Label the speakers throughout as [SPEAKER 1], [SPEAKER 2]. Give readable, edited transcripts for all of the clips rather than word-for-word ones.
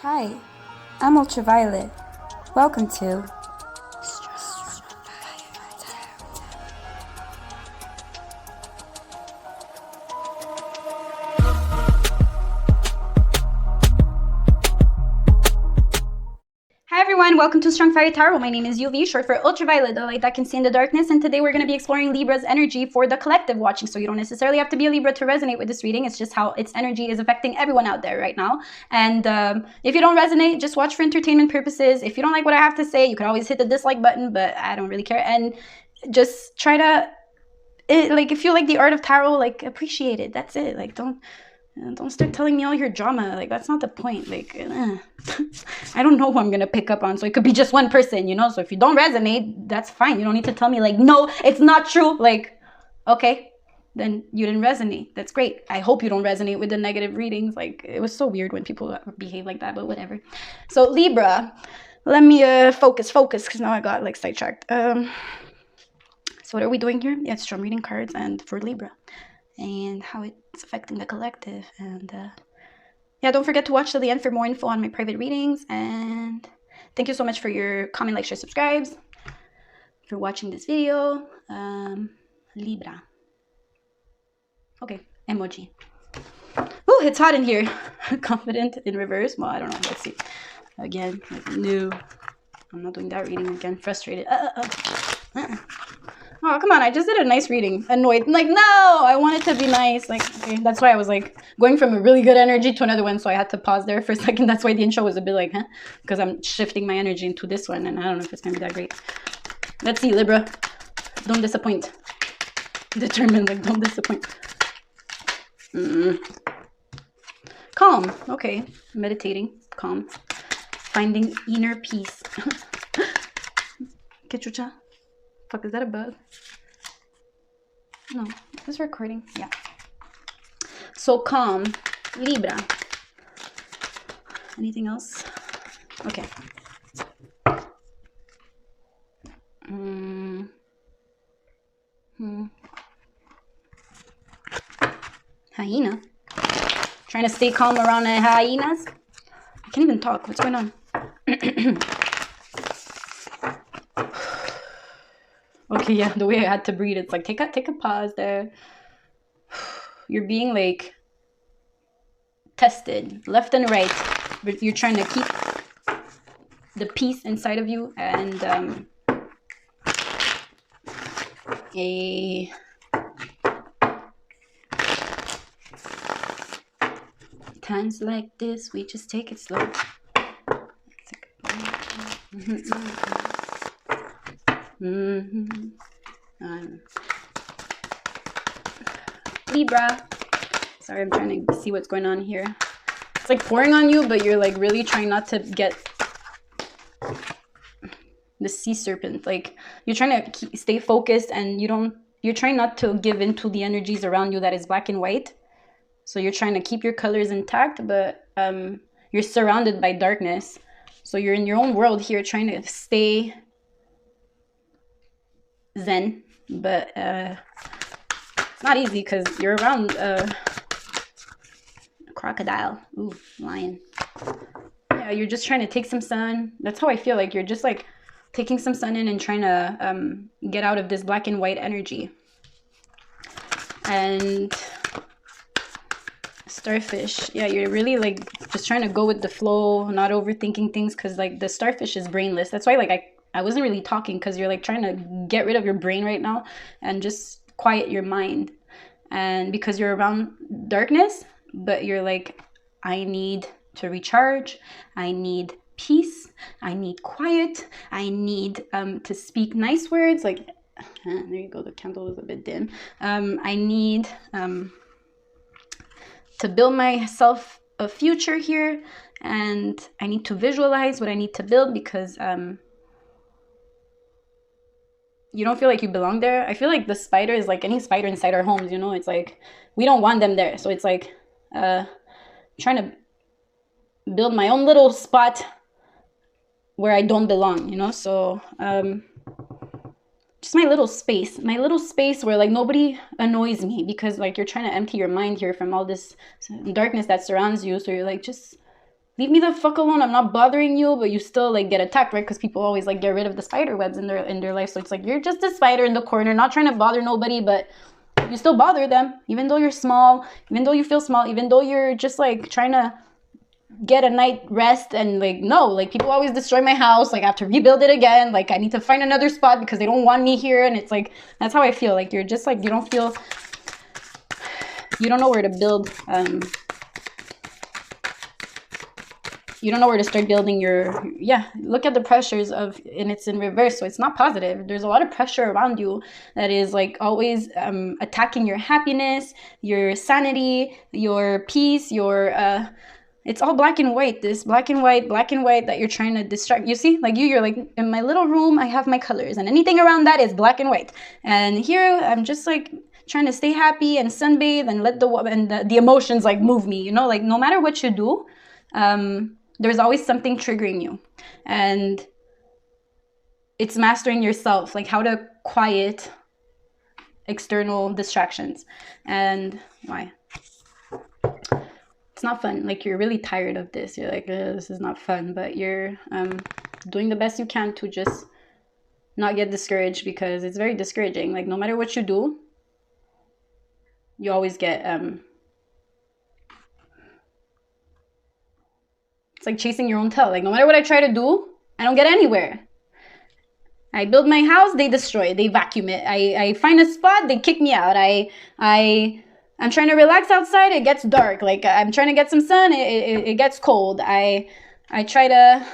[SPEAKER 1] Hi, I'm Ultraviolet. Welcome to
[SPEAKER 2] Hi everyone, welcome to Strong Fire Tarot. My name is UV, short for Ultraviolet, the light that can see in the darkness, and today we're going to be exploring Libra's energy for the collective watching. So you don't necessarily have to be a Libra to resonate with this reading. It's just how its energy is affecting everyone out there right now. And if you don't resonate, just watch for entertainment purposes. If you don't like what I have to say, you can always hit the dislike button, but I don't really care. And just try to, if you like the art of tarot, appreciate it. That's it. Don't start telling me all your drama. That's not the point. I don't know who I'm going to pick up on. So it could be just one person, you know? So if you don't resonate, that's fine. You don't need to tell me, no, it's not true. Okay, then you didn't resonate. That's great. I hope you don't resonate with the negative readings. It was so weird when people behave like that, but whatever. So Libra, let me focus, because now I got, sidetracked. So what are we doing here? Yeah, it's drum reading cards and for Libra. And how it's affecting the collective. And yeah, don't forget to watch till the end for more info on my private readings. And thank you so much for your comment, like, share, subscribes, for watching this video. Libra. Okay, emoji. Oh, it's hot in here. Confident in reverse. Well, I don't know. Let's see. Again, no. I'm not doing that reading again. Frustrated. Oh, come on. I just did a nice reading. Annoyed. No, I want it to be nice. Okay. That's why I was going from a really good energy to another one. So I had to pause there for a second. That's why the intro was a bit because I'm shifting my energy into this one. And I don't know if it's going to be that great. Let's see, Libra. Don't disappoint. Determined, don't disappoint. Calm. Okay. Meditating. Calm. Finding inner peace. Kechucha. Fuck, is that a bug? No, it's recording. Yeah. So calm. Libra. Anything else? Okay. Hyena. Trying to stay calm around the hyenas. I can't even talk. What's going on? Okay, yeah, the way I had to breathe, it's take a pause there. You're being tested left and right, but you're trying to keep the peace inside of you, and times like this, we just take it slow. Libra. Sorry, I'm trying to see what's going on here. It's pouring on you, but you're really trying not to get the sea serpent. You're trying to stay focused, and you're trying not to give into the energies around you that is black and white. So you're trying to keep your colors intact, but you're surrounded by darkness. So you're in your own world here, trying to stay zen, but it's not easy because you're around a crocodile. Ooh, lion. Yeah, you're just trying to take some sun. That's how I feel. You're just taking some sun in and trying to get out of this black and white energy. And starfish. Yeah, you're really just trying to go with the flow, not overthinking things, because the starfish is brainless. That's why I wasn't really talking, because you're trying to get rid of your brain right now and just quiet your mind. And because you're around darkness, but you're I need to recharge, I need peace, I need quiet, I need to speak nice words. There you go, the candle is a bit dim. I need to build myself a future here, and I need to visualize what I need to build, because you don't feel like you belong there. I feel like the spider is any spider inside our homes, you know? It's we don't want them there. So it's trying to build my own little spot where I don't belong, you know? So just my little space where nobody annoys me, because you're trying to empty your mind here from all this darkness that surrounds you. So you're just leave me the fuck alone. I'm not bothering you, but you still like get attacked, right? Because people always like get rid of the spider webs in their life. So it's like you're just a spider in the corner, not trying to bother nobody, but you still bother them, even though you're small, even though you feel small, even though you're just like trying to get a night rest. And like, no, like people always destroy my house. Like I have to rebuild it again. Like I need to find another spot because they don't want me here. And it's like, that's how I feel. Like you're just like, you don't know where to build. You don't know where to start building your, look at the pressures and it's in reverse. So it's not positive. There's a lot of pressure around you that is like always attacking your happiness, your sanity, your peace, it's all black and white, this black and white that you're trying to distract. You see, like you're like, in my little room, I have my colors and anything around that is black and white. And here I'm just like trying to stay happy and sunbathe and let the emotions like move me, you know, like no matter what you do, there's always something triggering you. And it's mastering yourself, like how to quiet external distractions. And why? It's not fun. Like you're really tired of this. You're like, this is not fun, but you're doing the best you can to just not get discouraged, because it's very discouraging. Like no matter what you do, you always get it's like chasing your own tail. Like no matter what I try to do, I don't get anywhere. I build my house, they destroy it, they vacuum it. I find a spot, they kick me out. I'm trying to relax outside, it gets dark. Like I'm trying to get some sun, it gets cold. I try to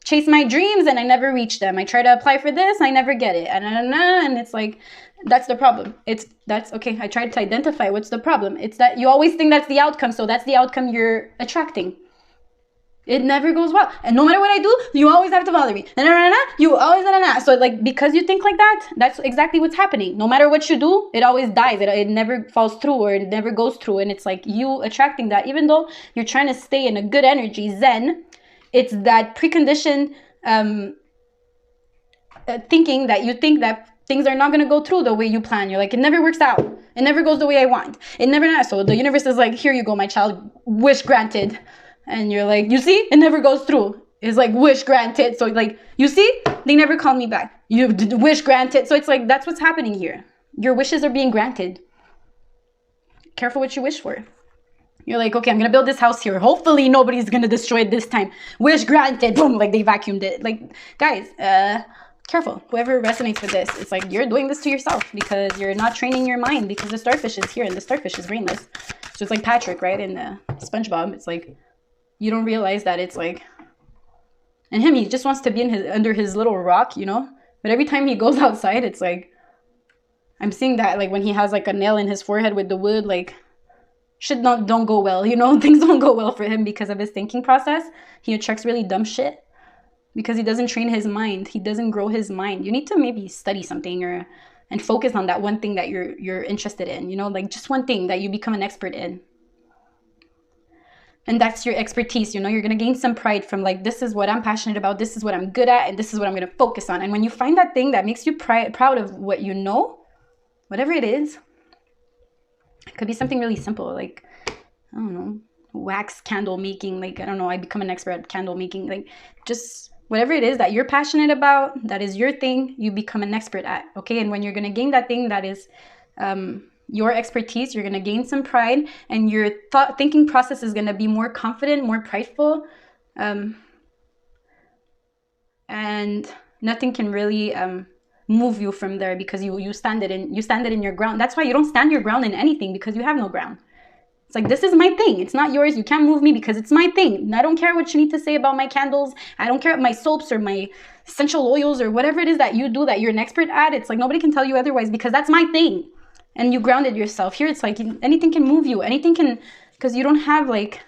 [SPEAKER 2] chase my dreams and I never reach them. I try to apply for this, I never get it. And it's like, that's the problem. That's okay. I tried to identify what's the problem. It's that you always think that's the outcome. So that's the outcome you're attracting. It never goes well. And no matter what I do, you always have to bother me. You always, So like, because you think like that, that's exactly what's happening. No matter what you do, it always dies. It never falls through, or it never goes through. And it's like you attracting that, even though you're trying to stay in a good energy, Zen, it's that preconditioned thinking that you think that things are not going to go through the way you plan. You're like, it never works out. It never goes the way I want. It never. So the universe is like, here you go, my child, wish granted. And you're like, you see, it never goes through. It's like, wish granted. So like, you see, they never called me back. You wish granted. So it's like, that's what's happening here. Your wishes are being granted. Careful what you wish for. You're like, okay, I'm going to build this house here. Hopefully nobody's going to destroy it this time. Wish granted. Boom, like they vacuumed it. Like, guys, careful. Whoever resonates with this, it's like you're doing this to yourself because you're not training your mind, because the starfish is here and the starfish is brainless. So it's like Patrick, right? In the SpongeBob, it's like, you don't realize that it's like, and him, he just wants to be under his little rock, you know? But every time he goes outside, it's like, I'm seeing that, like when he has like a nail in his forehead with the wood, like shit don't go well, you know? Things don't go well for him because of his thinking process. He attracts really dumb shit because he doesn't train his mind. He doesn't grow his mind. You need to maybe study something and focus on that one thing that you're interested in, you know? Like just one thing that you become an expert in. And that's your expertise, you know, you're going to gain some pride from like, this is what I'm passionate about, this is what I'm good at, and this is what I'm going to focus on. And when you find that thing that makes you proud of what you know, whatever it is, it could be something really simple, like, I don't know, wax candle making, like, I don't know, I become an expert at candle making, like, just whatever it is that you're passionate about, that is your thing, you become an expert at, okay? And when you're going to gain that thing that is your expertise, you're going to gain some pride, and your thinking process is going to be more confident, more prideful, and nothing can really move you from there, because you stand it in your ground. That's why you don't stand your ground in anything, because you have no ground. It's like, this is my thing. It's not yours. You can't move me because it's my thing. And I don't care what you need to say about my candles. I don't care about my soaps or my essential oils or whatever it is that you do that you're an expert at. It's like, nobody can tell you otherwise, because that's my thing. And you grounded yourself. Here it's like anything can move you. Anything can, because you don't have like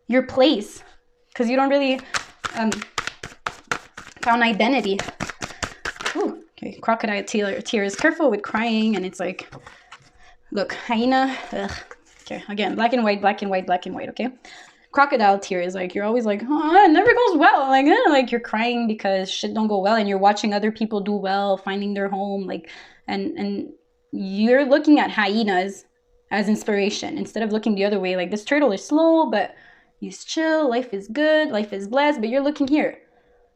[SPEAKER 2] your place. Because you don't really found identity. Ooh, okay, crocodile tears. Careful with crying. And it's like, look, hyena. Ugh. Okay, again, black and white, black and white, black and white, okay? Crocodile tears, like, you're always like, oh, it never goes well. Like you're crying because shit don't go well, and you're watching other people do well, finding their home, like, and you're looking at hyenas as inspiration instead of looking the other way. Like, this turtle is slow, but He's chill, life is good, life is blessed, but you're looking here.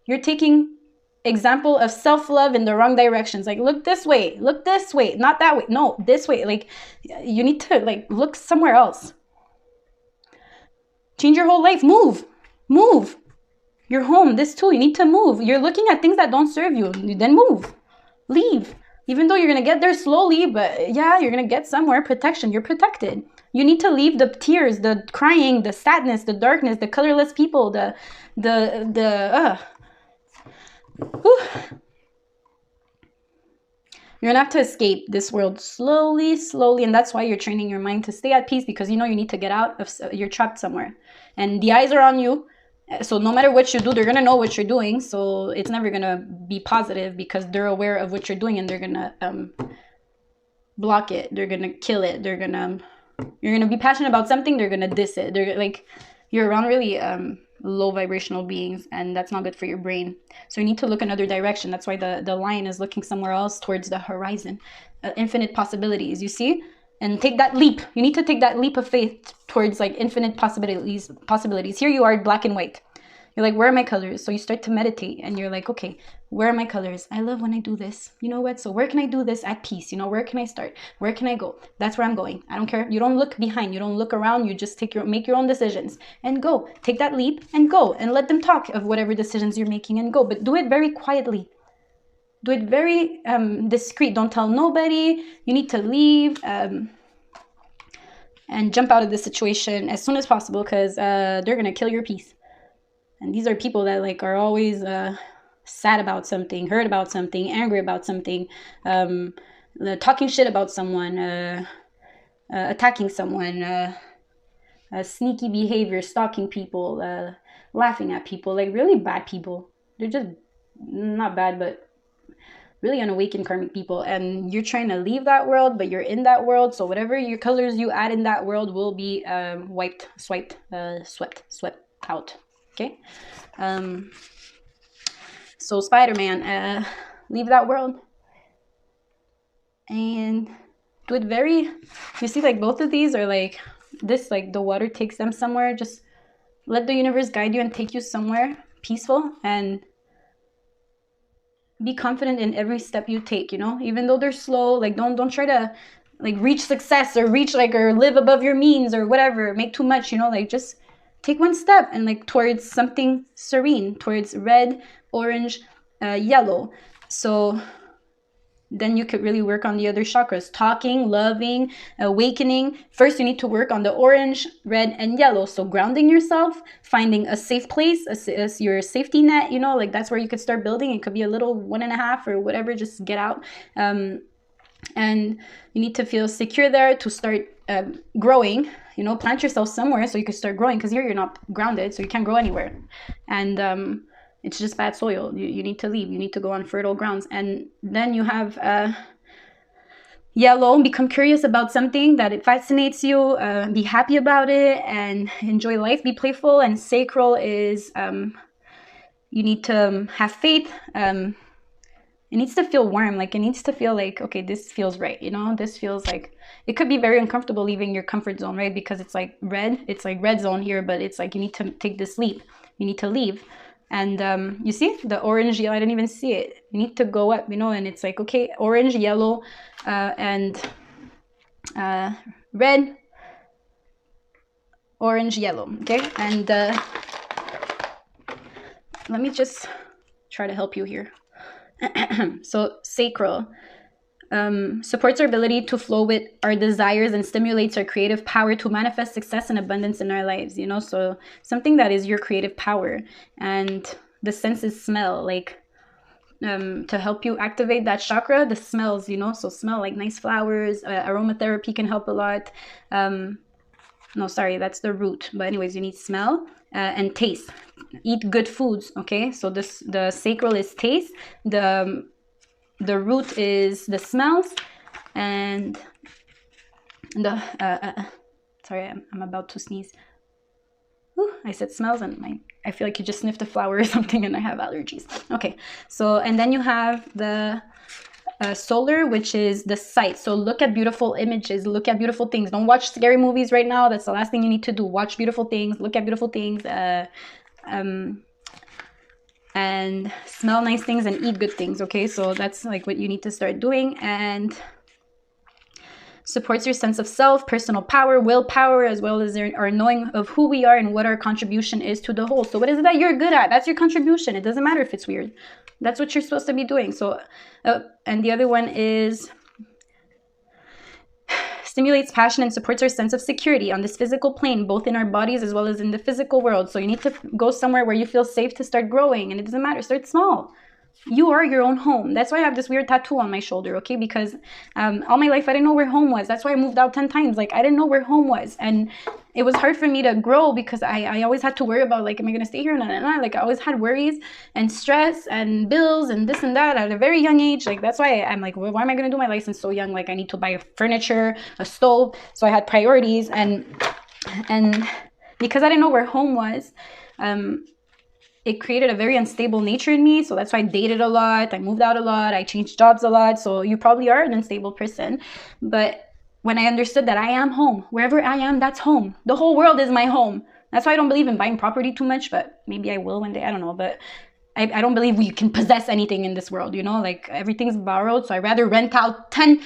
[SPEAKER 2] You're taking example of self-love in the wrong directions. Like, look this way, not that way. No, this way. Like, you need to like look somewhere else. Change your whole life. Move. You're home. This too. You need to move. You're looking at things that don't serve you. Then move. Leave. Even though you're going to get there slowly, but yeah, you're going to get somewhere. Protection. You're protected. You need to leave the tears, the crying, the sadness, the darkness, the colorless people, You're gonna have to escape this world slowly, and that's why you're training your mind to stay at peace, because you know you need to get out of, you're trapped somewhere, and the eyes are on you. So no matter what you do, they're gonna know what you're doing. So it's never gonna be positive because they're aware of what you're doing, and they're gonna block it. They're gonna kill it. You're gonna be passionate about something. They're gonna diss it. They're like, you're around really low vibrational beings, and that's not good for your brain. So you need to look another direction. That's why the lion is looking somewhere else, towards the horizon, infinite possibilities, you see. And take that leap. You need to take that leap of faith towards like infinite possibilities. Here you are, black and white. You're like, where are my colors? So you start to meditate, and you're like, okay, where are my colors? I love when I do this. You know what? So where can I do this at peace? You know, where can I start? Where can I go? That's where I'm going. I don't care. You don't look behind. You don't look around. You just make your own decisions and go. Take that leap and go, and let them talk of whatever decisions you're making and go. But do it very quietly. Do it very discreet. Don't tell nobody. You need to leave and jump out of the situation as soon as possible, because they're going to kill your peace. And these are people that like are always sad about something, hurt about something, angry about something, talking shit about someone, attacking someone, sneaky behavior, stalking people, laughing at people, like really bad people. They're just not bad, but really unawakened karmic people. And you're trying to leave that world, but you're in that world. So whatever your colors you add in that world will be swept out. Okay. So Spider-Man, leave that world and do it very, you see, like both of these are like this, like the water takes them somewhere. Just let the universe guide you and take you somewhere peaceful, and be confident in every step you take, you know, even though they're slow. Like don't try to like reach success or live above your means or whatever, make too much, you know, like just take one step and like towards something serene, towards red, orange, yellow. So then you could really work on the other chakras, talking, loving, awakening. First, you need to work on the orange, red, and yellow. So grounding yourself, finding a safe place, as your safety net, you know, like that's where you could start building. It could be a little 1.5 or whatever, just get out. And you need to feel secure there to start growing, you know, plant yourself somewhere so you can start growing, because here you're not grounded, so you can't grow anywhere. And it's just bad soil. You need to leave. You need to go on fertile grounds. And then you have yellow, become curious about something that it fascinates you, be happy about it and enjoy life, be playful. And sacral is you need to have faith. It needs to feel warm. Like it needs to feel like, okay, this feels right. You know, this feels like, it could be very uncomfortable leaving your comfort zone, right? Because it's like red. It's like red zone here, but it's like you need to take this leap. You need to leave. And you see the orange, yellow, I didn't even see it. You need to go up, you know, and it's like, okay, orange, yellow, and red, orange, yellow, okay? And let me just try to help you here. So sacral supports our ability to flow with our desires and stimulates our creative power to manifest success and abundance in our lives, you know. So something that is your creative power. And the senses smell, like to help you activate that chakra, the smells, you know. So smell like nice flowers, aromatherapy can help a lot. No, sorry, that's the root, but anyways, you need smell and taste. Eat good foods, okay? So the sacral is taste, the root is the smells, and the sorry, I'm about to sneeze. Ooh, I said smells, and I feel like you just sniffed a flower or something, and I have allergies. Okay, so and then you have the solar, which is the sight. So look at beautiful images, look at beautiful things. Don't watch scary movies right now. That's the last thing you need to do. Watch beautiful things, look at beautiful things, and smell nice things and eat good things. Okay, so that's like what you need to start doing. And supports your sense of self, personal power, willpower, as well as our knowing of who we are and what our contribution is to the whole. So what is it that you're good at? That's your contribution. It doesn't matter if it's weird. That's what you're supposed to be doing. So, and the other one is stimulates passion and supports our sense of security on this physical plane, both in our bodies as well as in the physical world. So you need to go somewhere where you feel safe to start growing, and it doesn't matter. Start small. You are your own home. That's why I have this weird tattoo on my shoulder, okay? Because all my life I didn't know where home was. That's why I moved out 10 times. Like, I didn't know where home was. And it was hard for me to grow because I always had to worry about, like, am I going to stay here? No. Like, I always had worries and stress and bills and this and that at a very young age. Like, that's why I'm like, well, why am I going to do my license so young? Like, I need to buy furniture, a stove. So I had priorities. And because I didn't know where home was, it created a very unstable nature in me. So that's why I dated a lot. I moved out a lot. I changed jobs a lot. So you probably are an unstable person. But when I understood that I am home, wherever I am, that's home. The whole world is my home. That's why I don't believe in buying property too much, but maybe I will one day. I don't know. But I don't believe we can possess anything in this world, you know, like everything's borrowed. So I'd rather rent out 10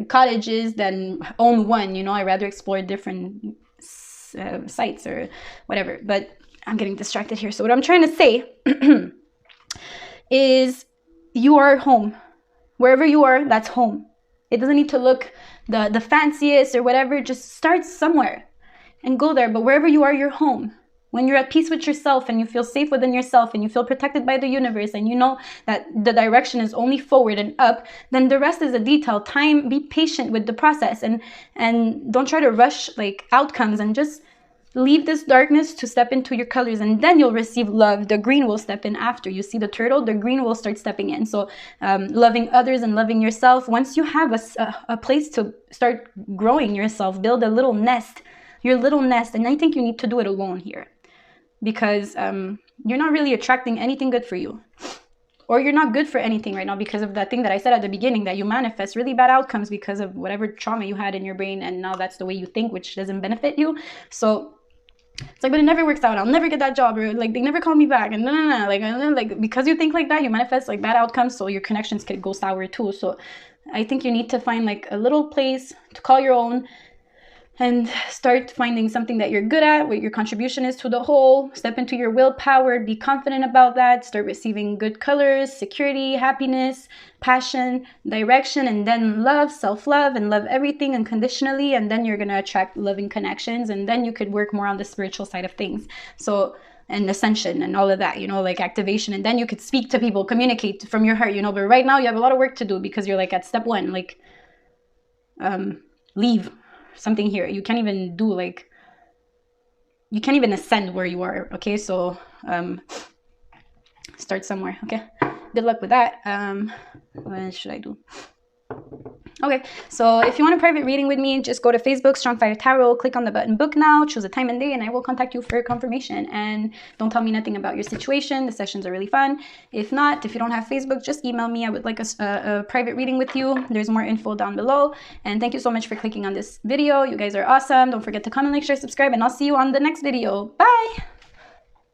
[SPEAKER 2] cottages than own one, you know. I'd rather explore different sites or whatever. But I'm getting distracted here. So what I'm trying to say is you are home. Wherever you are, that's home. It doesn't need to look the fanciest or whatever. Just start somewhere and go there. But wherever you are, you're home. When you're at peace with yourself and you feel safe within yourself and you feel protected by the universe and you know that the direction is only forward and up, then the rest is a detail. Time, be patient with the process and don't try to rush like outcomes, and just leave this darkness to step into your colors, and then you'll receive love. The green will step in after. You see the turtle, the green will start stepping in. So loving others and loving yourself. Once you have a place to start growing yourself, build a little nest, your little nest. And I think you need to do it alone here, because you're not really attracting anything good for you. Or you're not good for anything right now because of that thing that I said at the beginning, that you manifest really bad outcomes because of whatever trauma you had in your brain, and now that's the way you think, which doesn't benefit you. So it's like, but it never works out. I'll never get that job, or like they never call me back, and no. Like because you think like that, you manifest like bad outcomes. So your connections could go sour too. So I think you need to find like a little place to call your own, and start finding something that you're good at, what your contribution is to the whole. Step into your willpower, be confident about that, start receiving good colors, security, happiness, passion, direction, and then love, self-love, and love everything unconditionally. And then you're going to attract loving connections, and then you could work more on the spiritual side of things. So, and ascension and all of that, you know, like activation. And then you could speak to people, communicate from your heart, you know. But right now you have a lot of work to do because you're like at step one, like leave something here. You can't even do like, you can't even ascend where you are. Okay, so start somewhere. Okay, good luck with that. What should I do? Okay, so if you want a private reading with me, just go to Facebook, Strong Fire Tarot, click on the button book now, choose a time and day, and I will contact you for confirmation. And don't tell me nothing about your situation. The sessions are really fun. If not, if you don't have Facebook, just email me. I would like a private reading with you. There's more info down below. And thank you so much for clicking on this video. You guys are awesome. Don't forget to comment, like, share, subscribe, and I'll see you on the next video. Bye!